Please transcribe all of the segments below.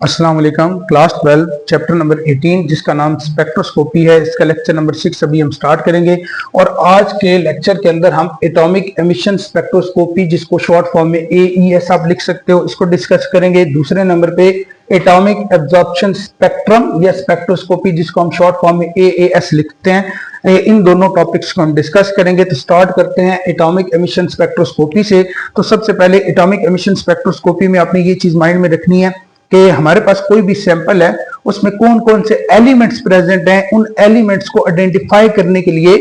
अस्सलाम वालेकुम। Class 12 chapter number 18 जिसका नाम स्पेक्ट्रोस्कोपी है, इसका लेक्चर नंबर 6 अभी हम स्टार्ट करेंगे। और आज के लेक्चर के अंदर हम एटॉमिक एमिशन स्पेक्ट्रोस्कोपी, जिसको शॉर्ट फॉर्म में AES आप लिख सकते हो, इसको डिस्कस करेंगे। दूसरे नंबर पे एटॉमिक एब्जॉर्प्शन स्पेक्ट्रम या स्पेक्ट्रोस्कोपी, जिसको हम शॉर्ट फॉर्म में AAS लिखते हैं। इन दोनों टॉपिक्स को हम डिस्कस करेंगे। तो स्टार्ट करते हैं एटॉमिक एमिशन स्पेक्ट्रोस्कोपी से। तो सबसे पहले एटॉमिक एमिशन स्पेक्ट्रोस्कोपी में आपने ये चीज माइंड में रखनी है कि हमारे पास कोई भी सैंपल है, उसमें कौन कौन से एलिमेंट्स प्रेजेंट हैं। उन एलिमेंट्स को आइडेंटिफाई करने के लिए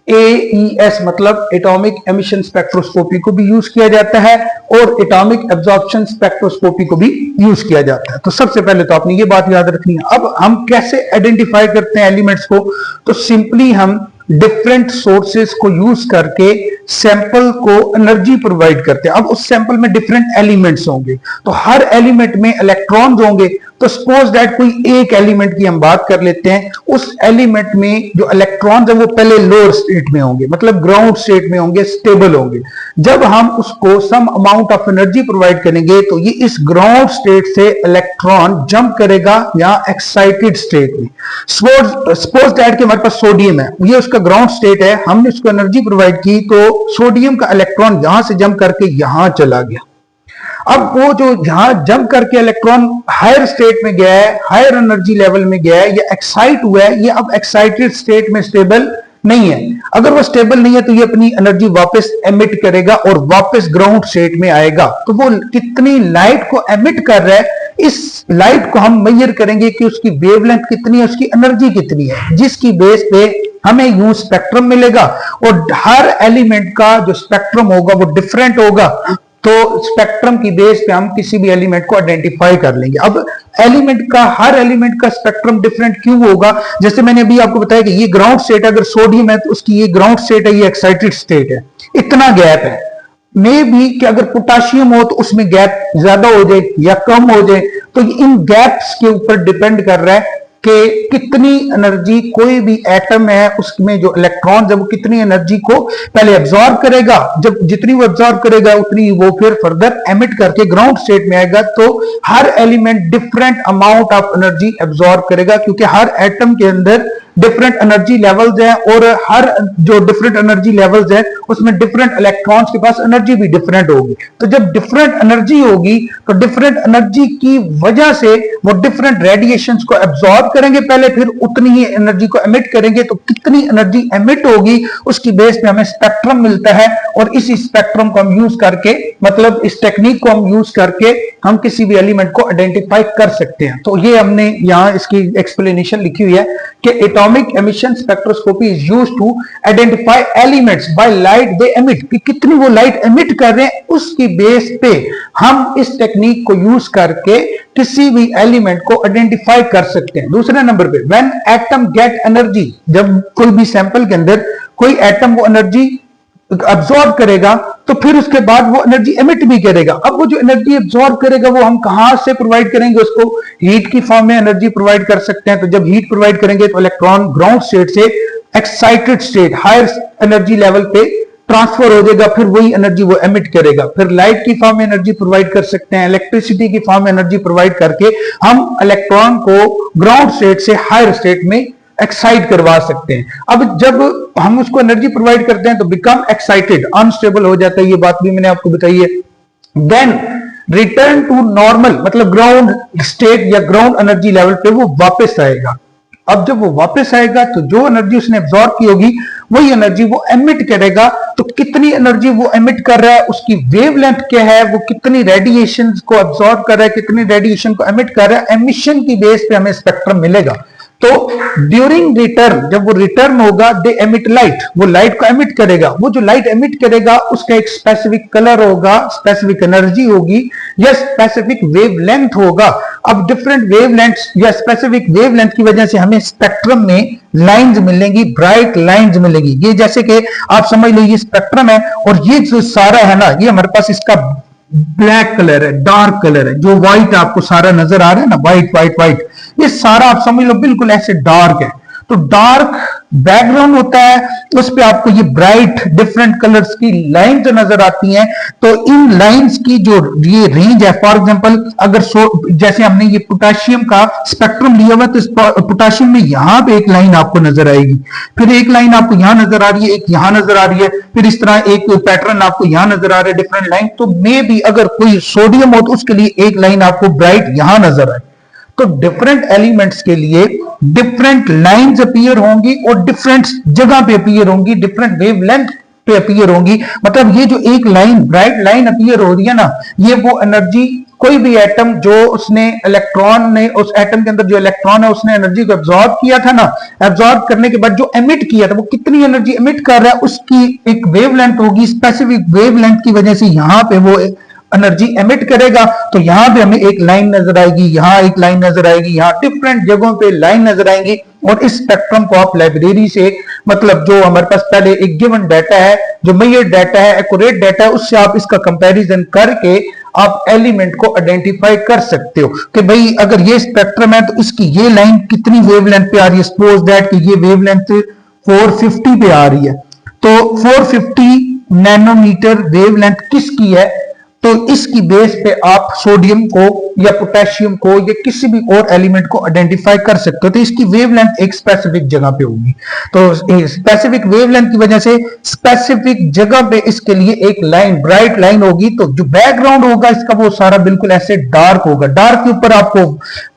AES मतलब एटॉमिक एमिशन स्पेक्ट्रोस्कोपी को भी यूज किया जाता है और एटॉमिक एब्जॉर्प्शन स्पेक्ट्रोस्कोपी को भी यूज किया जाता है। तो सबसे पहले तो आपने ये बात याद रखनी है। अब हम कैसे आइडेंटिफाई करते हैं एलिमेंट्स को? तो सिंपली हम डिफरेंट सोर्सेस को यूज करके सैंपल को एनर्जी प्रोवाइड करते हैं। अब उस सैंपल में डिफरेंट एलिमेंट्स होंगे, तो हर एलिमेंट में इलेक्ट्रॉन्स होंगे। तो सपोज दैट कोई एक एलिमेंट की हम बात कर लेते हैं, उस एलिमेंट में जो इलेक्ट्रॉन्स है वो पहले लोअर स्टेट में होंगे, मतलब ग्राउंड स्टेट में होंगे, स्टेबल होंगे। जब हम उसको some amount of energy provide करेंगे तो ये इस ग्राउंड स्टेट से इलेक्ट्रॉन जंप करेगा या एक्साइटेड स्टेट में। सपोज दैट कि हमारे पास सोडियम है, ये उसका ग्राउंड स्टेट है, हमने उसको एनर्जी प्रोवाइड की तो सोडियम का इलेक्ट्रॉन यहां से जंप करके यहां चला गया। अब वो जो यहां जंप करके इलेक्ट्रॉन हायर स्टेट में गया है, हायर एनर्जी लेवल में गया है, या एक्साइट हुआ है, ये अब एक्साइटेड स्टेट में स्टेबल नहीं है। अगर वो स्टेबल नहीं है तो ये अपनी एनर्जी वापस एमिट करेगा और वापस ग्राउंड स्टेट में आएगा। तो वो कितनी लाइट को एमिट कर रहा है, इस लाइट को हम मेजर करेंगे कि उसकी वेवलेंथ कितनी है, उसकी एनर्जी कितनी है, जिसकी बेस पे हमें यूं स्पेक्ट्रम मिलेगा। और हर एलिमेंट का जो स्पेक्ट्रम होगा वो डिफरेंट होगा, तो स्पेक्ट्रम की बेस पे हम किसी भी एलिमेंट को आइडेंटिफाई कर लेंगे। अब एलिमेंट का, हर एलिमेंट का स्पेक्ट्रम डिफरेंट क्यों होगा? जैसे मैंने अभी आपको बताया कि ये ग्राउंड स्टेट, अगर सोडियम है तो उसकी ये ग्राउंड स्टेट है, ये एक्साइटेड स्टेट है, इतना गैप है। मे भी कि अगर पोटाशियम हो तो उसमें गैप ज्यादा हो जाए या कम हो जाए। तो इन गैप्स के ऊपर डिपेंड कर रहा है कि कितनी एनर्जी कोई भी एटम है उसमें जो इलेक्ट्रॉन है वो कितनी एनर्जी को पहले एब्जॉर्ब करेगा। जब जितनी वो एब्जॉर्ब करेगा उतनी वो फिर फर्दर एमिट करके ग्राउंड स्टेट में आएगा। तो हर element different amount of energy absorb करेगा, क्योंकि हर एटम के अंदर डिफरेंट एनर्जी लेवल्स हैं और हर जो डिफरेंट एनर्जी लेवल्स है उसमें डिफरेंट इलेक्ट्रॉन्स के पास एनर्जी भी डिफरेंट होगी। तो जब डिफरेंट एनर्जी होगी तो डिफरेंट एनर्जी की वजह से वो डिफरेंट रेडिएशंस को एब्जॉर्ब करेंगे पहले, फिर उतनी ही एनर्जी को एमिट करेंगे। तो कितनी एनर्जी एमिट होगी उसकी बेस पे हमें स्पेक्ट्रम मिलता है, और इसी स्पेक्ट्रम को हम यूज करके, मतलब इस टेक्निक को हम यूज करके हम किसी भी एलिमेंट को आइडेंटिफाई कर सकते हैं। तो ये हमने यहाँ इसकी एक्सप्लेनेशन लिखी हुई है कि atomic emission spectroscopy is used to identify elements by light they emit, कि कितनी वो लाइट एमिट कर रहे हैं उसकी बेस पे हम इस टेक्निक को यूज करके किसी भी एलिमेंट को आइडेंटिफाई कर सकते हैं। दूसरे नंबर पे व्हेन एटम गेट एनर्जी, जब कोई भी सैंपल के अंदर कोई एटम वो एनर्जी अब्सॉर्ब करेगा तो फिर उसके बाद वो एनर्जी एमिट भी करेगा। अब वो जो एनर्जी अब्सॉर्ब करेगा वो हम कहां से प्रोवाइड करेंगे? उसको हीट की फॉर्म में एनर्जी प्रोवाइड कर सकते हैं। तो जब हीट प्रोवाइड करेंगे तो इलेक्ट्रॉन ग्राउंड स्टेट से excited state, higher energy level पे ट्रांसफर हो जाएगा, फिर वही एनर्जी वो एमिट करेगा। फिर लाइट की फॉर्म में एनर्जी प्रोवाइड कर सकते हैं, इलेक्ट्रिसिटी की फॉर्म में एनर्जी प्रोवाइड करके हम इलेक्ट्रॉन को ग्राउंड स्टेट से हायर स्टेट में एक्साइट करवा सकते हैं। अब जब हम उसको एनर्जी प्रोवाइड करते हैं तो बिकम एक्साइटेड, अनस्टेबल हो जाता है, ये बात भी मैंने आपको बताई है। देन रिटर्न टू नॉर्मल, मतलब ग्राउंड स्टेट या ग्राउंड एनर्जी लेवल पे वो वापस आएगा। अब जब वो वापस आएगा तो जो एनर्जी उसने एब्जॉर्ब की होगी वही एनर्जी वो एमिट करेगा। तो कितनी एनर्जी वो एमिट कर रहा है, उसकी वेवलेंथ क्या है, वो कितनी रेडिएशन को एब्जॉर्ब कर रहा है, कितनी रेडिएशन को एमिट कर रहा है, एमिशन की बेस पे हमें स्पेक्ट्रम मिलेगा। तो ड्यूरिंग रिटर्न, जब वो रिटर्न होगा, दे एमिट लाइट, वो लाइट को एमिट करेगा। वो जो लाइट एमिट करेगा उसका एक स्पेसिफिक कलर होगा, स्पेसिफिक एनर्जी होगी या स्पेसिफिक वेवलेंथ होगा। अब डिफरेंट वेवलेंथ्स या स्पेसिफिक वेवलेंथ की वजह से हमें स्पेक्ट्रम में लाइंस मिलेंगी, ब्राइट लाइंस मिलेंगी। ये जैसे कि आप समझ लो ये स्पेक्ट्रम है और ये जो सारा है ना, ये हमारे पास इसका ब्लैक कलर है, डार्क कलर है, जो व्हाइट आपको सारा नजर आ रहा है ना, व्हाइट व्हाइट व्हाइट, ये सारा आप समझ लो बिल्कुल ऐसे डार्क है। तो डार्क बैकग्राउंड होता है उस पे आपको ये ब्राइट डिफरेंट कलर्स की लाइन जो नजर आती हैं। तो इन लाइंस की जो ये रेंज है, फॉर एग्जांपल अगर जैसे हमने ये पोटेशियम का स्पेक्ट्रम लिया हुआ, तो इस पोटेशियम में यहां पे एक लाइन आपको नजर आएगी, फिर एक लाइन आपको यहां नजर आ रही है, एक यहां नजर आ रही है, फिर इस तरह एक पैटर्न आपको यहां नजर आ रहा है डिफरेंट लाइन। तो मे भी अगर कोई सोडियम हो तो उसके लिए एक लाइन आपको ब्राइट यहां नजर आए। तो डिफरेंट एलिमेंट्स के लिए डिफरेंट लाइंस अपीयर होंगी और डिफरेंट जगह पे अपीयर होंगी, डिफरेंट वेवलेंथ पे अपीयर होंगी। मतलब ये जो एक लाइन ब्राइट लाइन अपीयर हो रही है ना, ये वो एनर्जी, कोई भी एटम जो उसने इलेक्ट्रॉन ने, उस एटम के अंदर जो इलेक्ट्रॉन है उसने एनर्जी को एब्जॉर्ब किया था ना, एब्जॉर्ब करने के बाद जो एमिट किया था वो कितनी एनर्जी एमिट कर रहा है उसकी एक वेवलेंथ होगी। स्पेसिफिक वेवलेंथ की वजह से यहां पे वो एनर्जी एमिट करेगा। तो यहां पे हमें एक लाइन नजर आएगी, यहां एक लाइन नजर आएगी, यहां डिफरेंट जगहों पे लाइन नजर आएंगी। और इस स्पेक्ट्रम को आप लाइब्रेरी से, मतलब जो हमारे पास पहले एक गिवन डाटा है, जो मेजर डाटा है, एक्यूरेट डाटा है, उससे आप इसका कंपैरिजन करके आप एलिमेंट को आइडेंटिफाई कर सकते हो कि भाई अगर ये स्पेक्ट्रम है तो इसकी ये लाइन कितनी वेवलेंथ पे आ रही है। सपोज दैट कि ये वेवलेंथ 450 पे आ रही है, तो 450 नैनोमीटर वेवलेंथ किसकी है, तो इसकी बेस पे आप सोडियम को या पोटेशियम को या किसी भी और एलिमेंट को आइडेंटिफाई कर सकते हो। तो इसकी वेवलेंथ एक स्पेसिफिक जगह पे होगी। तो स्पेसिफिक वेवलेंथ की वजह से स्पेसिफिक जगह पे इसके लिए एक लाइन ब्राइट लाइन होगी। तो जो बैकग्राउंड होगा इसका वो सारा बिल्कुल ऐसे डार्क होगा, डार्क के ऊपर आपको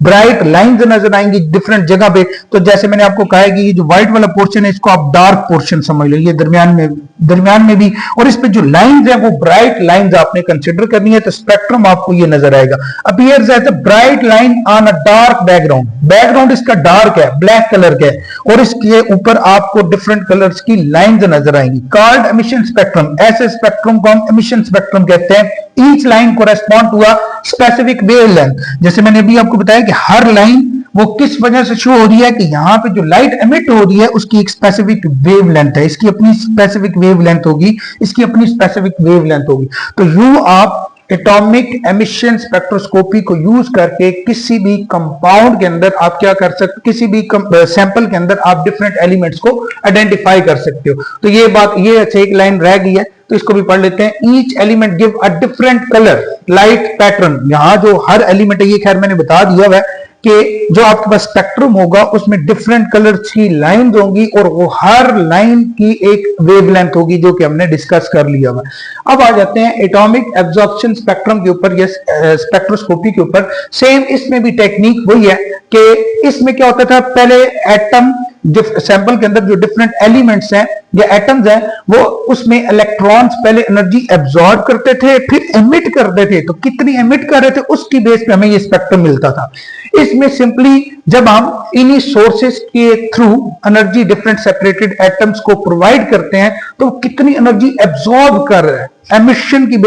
ब्राइट लाइन नजर आएंगी डिफरेंट जगह पे। तो जैसे मैंने आपको कहा है कि ये जो व्हाइट वाला पोर्शन है इसको आप डार्क पोर्शन समझ लो, ये दरमियान में भी, और इस पे जो लाइंस है वो ब्राइट लाइंस आपने कंसीडर करनी है। तो स्पेक्ट्रम आपको ये नजर आएगा, appears as a bright line on a dark background. Background इसका डार्क है, ब्लैक कलर का है, और इसके ऊपर आपको डिफरेंट कलर्स की लाइंस नजर आएंगी। कॉल्ड एमिशन स्पेक्ट्रम, ऐसे स्पेक्ट्रम को हम एमिशन स्पेक्ट्रम कहते हैं। Each line correspond to a specific wavelength. जैसे मैंने अभी आपको बताया कि हर लाइन वो किस वजह से शो हो रही है कि यहां पे जो लाइट एमिट हो रही है उसकी एक स्पेसिफिक वेवलेंथ है, इसकी अपनी स्पेसिफिक वेवलेंथ होगी, इसकी अपनी स्पेसिफिक वेवलेंथ होगी। तो यूं आप एटॉमिक एमिशन स्पेक्ट्रोस्कोपी को यूज करके किसी भी कंपाउंड के अंदर आप क्या कर सकते, किसी भी सैंपल के अंदर आप डिफरेंट एलिमेंट्स को आइडेंटिफाई कर सकते हो। तो ये बात, ये अच्छा एक लाइन रह गई है तो इसको भी पढ़ लेते हैं। Each element give a different colour light pattern. यहां जो हर एलिमेंट है ये खैर मैंने बता दिया हुआ है कि जो आपके पास स्पेक्ट्रम होगा उसमें डिफरेंट कलर्स की लाइन होंगी और वो हर लाइन की एक वेवलेंथ होगी, जो कि हमने डिस्कस कर लिया हुआ। अब आ जाते हैं एटॉमिक एब्जॉर्प्शन स्पेक्ट्रम के ऊपर या स्पेक्ट्रोस्कोपी के ऊपर। सेम इसमें भी टेक्निक वही है कि इसमें क्या होता था, पहले एटम जो सैंपल के अंदर जो डिफरेंट एलिमेंट्स हैं या एटम्स हैं वो उसमें इलेक्ट्रॉन्स पहले एनर्जी एब्जॉर्ब करते थे फिर एमिट करते थे। तो कितनी एमिट कर रहे थे उसकी बेस पे हमें ये स्पेक्ट्रम मिलता था। इसमें सिंपली जब हम इन्हीं सोर्सेस के through energy different separated atoms को प्रोवाइड करते हैं तो कितनी एनर्जी एब्जॉर्ब कर रहे हैं, एमिशन की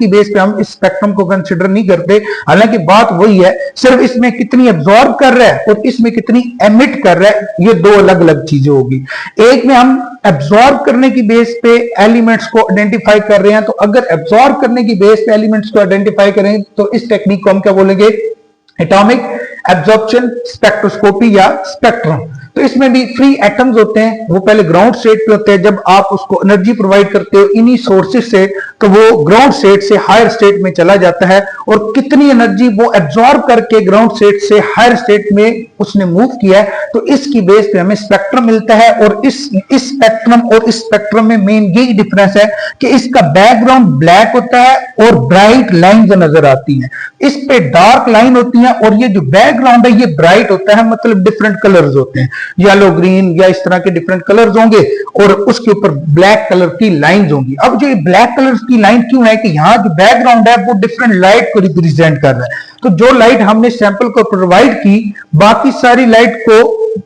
बेस पे हम इस स्पेक्ट्रम को कंसिडर नहीं करते। हालांकि बात वही है, सिर्फ इसमें कितनी एब्जॉर्ब कर रहा है और इसमें कितनी एमिट कर रहा है, ये दो अलग अलग चीजें होगी। एक में हम एब्जॉर्ब करने की बेस पे एलिमेंट्स को आइडेंटिफाई कर रहे हैं, तो अगर एब्जॉर्ब करने की बेस पे एलिमेंट्स को आइडेंटिफाई करें तो इस टेक्निक को हम क्या बोलेंगे, एटॉमिक एब्जॉर्प्शन स्पेक्ट्रोस्कोपी या स्पेक्ट्रम। तो इसमें भी फ्री एटम्स होते हैं, वो पहले ग्राउंड स्टेट पे होते हैं। जब आप उसको एनर्जी प्रोवाइड करते हो इन्हीं सोर्सेस से तो वो ग्राउंड स्टेट से हायर स्टेट में चला जाता है और कितनी एनर्जी वो एब्जॉर्ब करके ग्राउंड स्टेट से हायर स्टेट में उसने मूव किया है, तो इसकी बेस पे हमें स्पेक्ट्रम मिलता है। और इस स्पेक्ट्रम और इस स्पेक्ट्रम में मेन यही डिफरेंस है कि इसका बैकग्राउंड ब्लैक होता है और ब्राइट लाइन नजर आती है, इस पे डार्क लाइन होती है और ये जो बैकग्राउंड है ये ब्राइट होता है, मतलब डिफरेंट कलर्स होते हैं, येलो ग्रीन या इस तरह के डिफरेंट कलर्स होंगे और उसके ऊपर ब्लैक कलर की लाइंस होंगी। अब जो ये ब्लैक कलर की लाइन क्यों है कि यहां जो बैकग्राउंड है वो डिफरेंट लाइट को रिप्रेजेंट कर रहा है। तो जो लाइट हमने सैंपल को प्रोवाइड की बाकी सारी लाइट को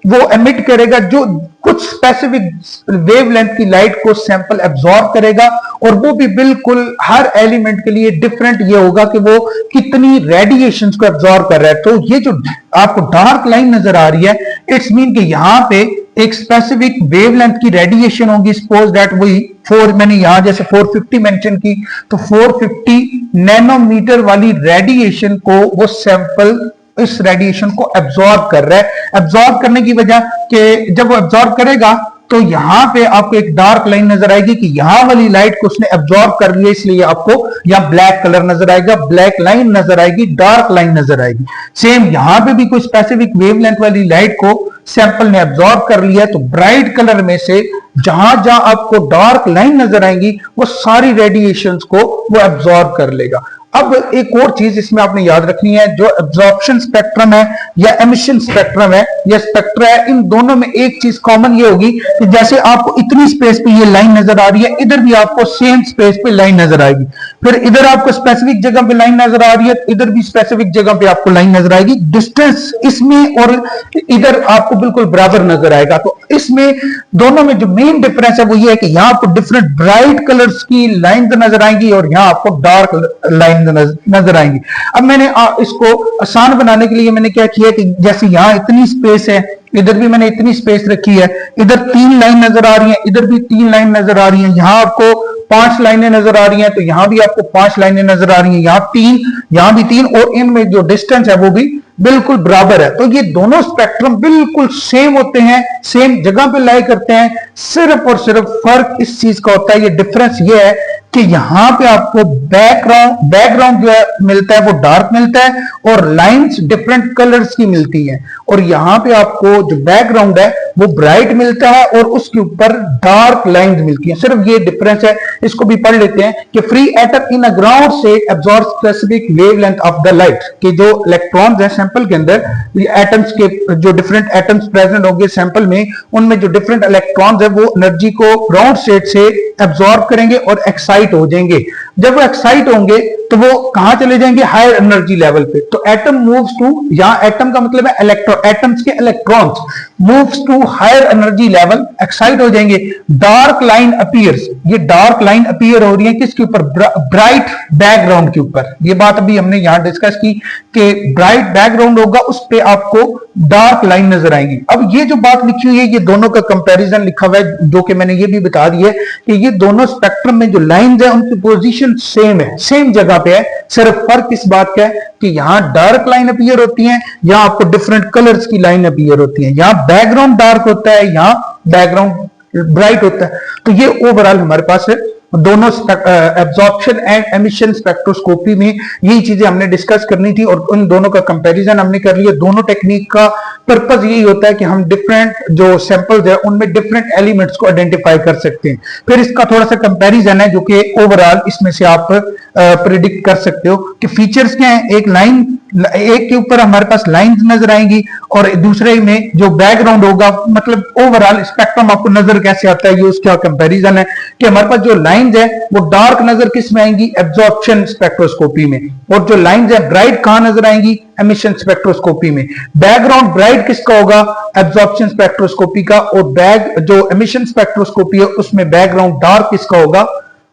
वो एमिट करेगा, जो कुछ स्पेसिफिक वेवलेंथ की लाइट को सैंपल एब्जॉर्ब करेगा और वो भी बिल्कुल हर एलिमेंट के लिए डिफरेंट ये होगा कि वो कितनी रेडिएशंस को एब्जॉर्ब कर रहा है। तो ये जो आपको डार्क लाइन नजर आ रही है इट्स मीन कि यहां पे एक स्पेसिफिक वेवलेंथ की रेडिएशन होगी। सपोज दैट वही मैंने यहां जैसे 450 मेंशन की, तो 450 नैनोमीटर वाली रेडिएशन को वो सैंपल इस रेडिएशन को एब्जॉर्ब कर रहा है। एब्जॉर्ब करने की वजह कि जब वो एब्जॉर्ब करेगा तो यहां पे आपको एक डार्क लाइन नजर आएगी कि यहां वाली लाइट को उसने एब्जॉर्ब कर लिया, इसलिए आपको यहां ब्लैक कलर नजर आएगा, ब्लैक लाइन नजर आएगी, डार्क लाइन नजर आएगी। सेम यहां पे भी कोई स्पेसिफिक वेवलेंथ वाली लाइट को सैंपल ने एब्जॉर्ब कर लिया, तो ब्राइट कलर में से जहां जहां आपको डार्क लाइन नजर आएंगी वो सारी रेडिएशंस को वो एब्जॉर्ब कर लेगा। अब एक और चीज इसमें आपने याद रखनी है, जो एब्जॉर्प्शन स्पेक्ट्रम है या एमिशन स्पेक्ट्रम है या स्पेक्ट्रा है, इन दोनों में एक चीज कॉमन ये होगी कि जैसे आपको इतनी स्पेस पे ये लाइन नजर आ रही है, इधर भी आपको सेम स्पेस पे लाइन नजर आएगी। फिर इधर आपको स्पेसिफिक जगह पे लाइन नजर आ रही है, इधर भी स्पेसिफिक जगह पे आपको लाइन नजर आएगी। डिस्टेंस इसमें और इधर आपको बिल्कुल बराबर नजर आएगा। तो इसमें दोनों में जो मेन डिफरेंस है वो ये है कि यहां आपको डिफरेंट ब्राइट कलर्स की लाइन नजर आएंगी और यहां आपको डार्क लाइन नजर आएंगी। अब मैंने इसको आसान बनाने के लिए मैंने क्या किया कि जैसे यहां इतनी स्पेस है, इधर भी मैंने इतनी स्पेस रखी है, इधर 3 लाइन नजर आ रही है, इधर भी 3 लाइन नजर आ रही है, यहां आपको 5 लाइनें नजर आ रही हैं, तो यहां भी आपको 5 लाइनें नजर आ रही हैं, यहां 3, यहां भी 3, और इनमें जो डिस्टेंस है वो भी बिल्कुल बराबर है। तो ये दोनों स्पेक्ट्रम बिल्कुल सेम होते हैं, सेम जगह पे लाई करते हैं। सिर्फ और सिर्फ फर्क इस चीज का होता है, ये डिफरेंस ये है कि यहां पे आपको बैकग्राउंड जो है मिलता है वो डार्क मिलता है और लाइंस डिफरेंट कलर्स की मिलती हैं, और यहां पे आपको जो बैकग्राउंड है वो ब्राइट मिलता है और उसके ऊपर डार्क लाइंस मिलती हैं। सिर्फ ये डिफरेंस है। इसको भी पढ़ लेते हैं कि free atom in a ground state absorb specific wavelength of the light, कि जो इलेक्ट्रॉन्स हैं सैंपल के अंदर, एटम्स के जो डिफरेंट एटम्स प्रेजेंट होंगे सैंपल में, उनमें जो डिफरेंट इलेक्ट्रॉन्स है वो एनर्जी को ग्राउंड स्टेट से एब्जॉर्ब करेंगे और एक्साइट हो जाएंगे। जब वो एक्साइट होंगे तो वो कहां चले जाएंगे? हायर एनर्जी लेवल पे। तो एटम मूव्स टू, यहां एटम का मतलब है इलेक्ट्रॉन, एटम्स के electrons moves to higher energy level, excite हो जाएंगे। डार्क लाइन अपीयर्स, ये डार्क लाइन अपीयर हो रही है किसके ऊपर? ब्राइट बैकग्राउंड के ऊपर। ये बात अभी हमने यहां डिस्कस की कि ब्राइट बैकग्राउंड होगा उस पे आपको डार्क लाइन नजर आएंगी। अब ये जो बात लिखी हुई है ये दोनों का कंपैरिजन लिखा हुआ है, जो कि मैंने ये भी बता दिया है कि ये दोनों स्पेक्ट्रम में जो लाइंस है उनकी पोजीशन सेम है, सेम जगह पे है। सिर्फ फर्क इस बात का है कि यहां डार्क लाइन अपीयर होती है, यहां आपको डिफरेंट कलर्स की लाइन अपीयर होती है। यहां बैकग्राउंड डार्क होता है, यहां बैकग्राउंड ब्राइट होता है। तो ये ओवरऑल हमारे पास है दोनों एब्जॉर्प्शन एंड एमिशन स्पेक्ट्रोस्कोपी में यही चीजें हमने डिस्कस करनी थी और उन दोनों का कंपैरिजन हमने कर लिया। दोनों टेक्निक का पर्पस यही होता है कि हम डिफरेंट जो सैंपल्स है उनमें डिफरेंट एलिमेंट्स को आइडेंटिफाई कर सकते हैं। फिर इसका थोड़ा सा कंपैरिजन है जो कि ओवरऑल इसमें से आप प्रिडिक्ट कर सकते हो कि फीचर्स क्या है। एक लाइन, एक के ऊपर हमारे पास लाइंस नजर आएंगी और दूसरे में जो बैकग्राउंड होगा, मतलब ओवरऑल स्पेक्ट्रम आपको नजर कैसे आता है, ये उसका कंपैरिजन है कि हमारे पास जो लाइंस है वो डार्क नजर किस में आएंगी? एब्जॉर्प्शन स्पेक्ट्रोस्कोपी में, और जो लाइंस है ब्राइट कहां नजर आएंगी? एमिशन स्पेक्ट्रोस्कोपी में। बैकग्राउंड ब्राइट किसका होगा? एब्जॉर्प्शन स्पेक्ट्रोस्कोपी का, और जो एमिशन स्पेक्ट्रोस्कोपी है उसमें बैकग्राउंड डार्क किसका होगा?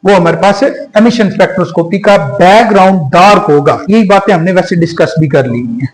वो हमारे पास है एमिशन स्पेक्ट्रोस्कोपी का बैकग्राउंड डार्क होगा। यही बातें हमने वैसे डिस्कस भी कर ली है।